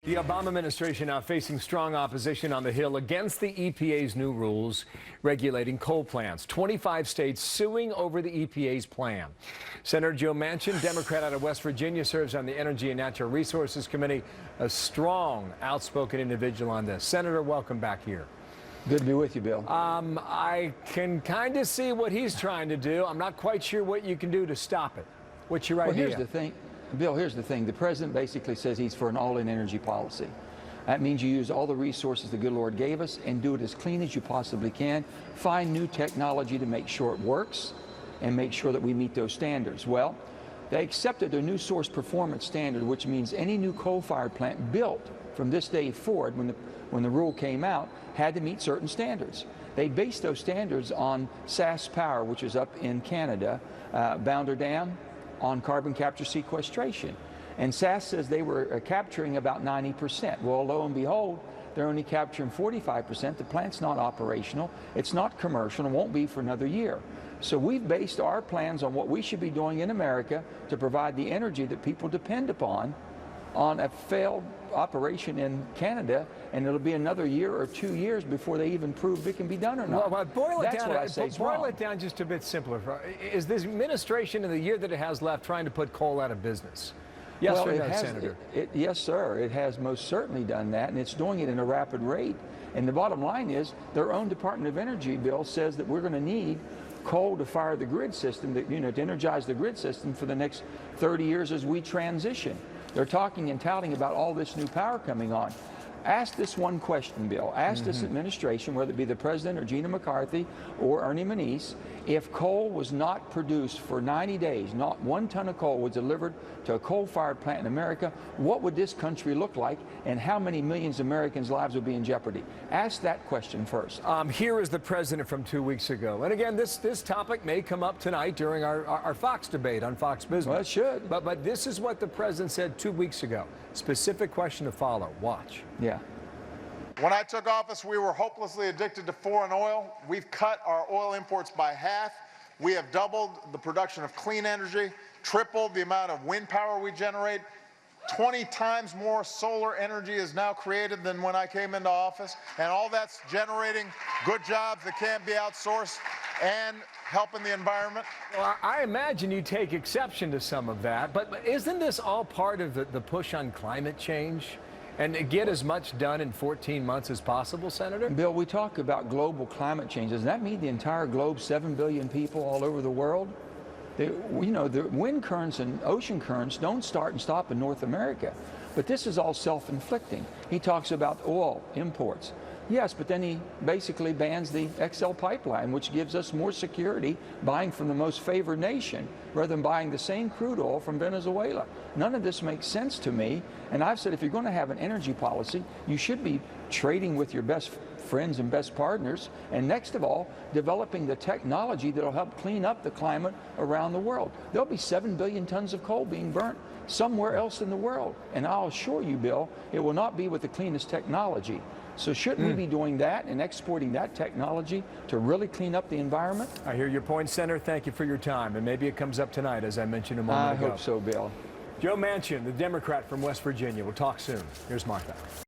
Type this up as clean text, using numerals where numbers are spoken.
The Obama administration now facing strong opposition on the Hill against the EPA's new rules regulating coal plants. 25 states suing over the EPA's plan. Senator Joe Manchin, Democrat out of West Virginia, serves on the Energy and Natural Resources Committee, a strong, outspoken individual on this. Senator, welcome back here. Good to be with you, Bill. I can kind of see what he's trying to do. I'm not quite sure what you can do to stop it. What's your idea? Well, here's the thing. Bill, here's the thing. The president basically says he's for an all-in energy policy. That means you use all the resources the good Lord gave us and do it as clean as you possibly can. Find new technology to make sure it works and make sure that we meet those standards. Well, they accepted their new source performance standard, which means any new coal-fired plant built from this day forward, when the rule came out, had to meet certain standards. They based those standards on SAS Power, which is up in Canada, Boundary Dam, on carbon capture sequestration. And SAS says they were capturing about 90%. Well, lo and behold, they're only capturing 45%. The plant's not operational. It's not commercial and won't be for another year. So we've based our plans on what we should be doing in America to provide the energy that people depend upon on a failed operation in Canada, and it'll be another year or 2 years before they even prove it can be done or not. Well, boil it That's down just a bit simpler. Is this administration in the year that it has left trying to put coal out of business? Yes or no, Senator? Yes, sir. It has most certainly done that, and it's doing it in a rapid rate. And the bottom line is their own Department of Energy bill says that we're going to need coal to fire the grid system, to energize the grid system for the next 30 years as we transition. They're talking and touting about all this new power coming on. Ask this one question, Bill. Ask this administration, whether it be the president or Gina McCarthy or Ernie Moniz, if coal was not produced for 90 days, not 1 ton of coal was delivered to a coal-fired plant in America, what would this country look like and how many millions of Americans' lives would be in jeopardy? Ask that question first. Here is the president from 2 weeks ago. And again, this topic may come up tonight during our Fox debate on Fox Business. Well, it should. But this is what the president said 2 weeks ago. Specific question to follow. Watch. Yeah. When I took office, we were hopelessly addicted to foreign oil. We've cut our oil imports by half. We have doubled the production of clean energy, tripled the amount of wind power we generate. 20 times more solar energy is now created than when I came into office. And all that's generating good jobs that can't be outsourced and helping the environment. Well, I imagine you take exception to some of that, but isn't this all part of the push on climate change? And to get as much done in 14 months as possible, Senator? Bill, we talk about global climate change. Does that mean the entire globe, 7 billion people all over the world? The wind currents and ocean currents don't start and stop in North America. But this is all self-inflicting. He talks about oil imports. Yes, but then he basically bans the XL pipeline, which gives us more security buying from the most favored nation rather than buying the same crude oil from Venezuela. None of this makes sense to me. And I've said if you're going to have an energy policy, you should be trading with your best friends and best partners, and next of all, developing the technology that will help clean up the climate around the world. There'll be 7 billion tons of coal being burnt somewhere else in the world. And I'll assure you, Bill, it will not be with the cleanest technology. So shouldn't we be doing that and exporting that technology to really clean up the environment? I hear your point, Senator. Thank you for your time. And maybe it comes up tonight, as I mentioned a moment ago. I hope so, Bill. Joe Manchin, the Democrat from West Virginia. We'll talk soon. Here's Martha.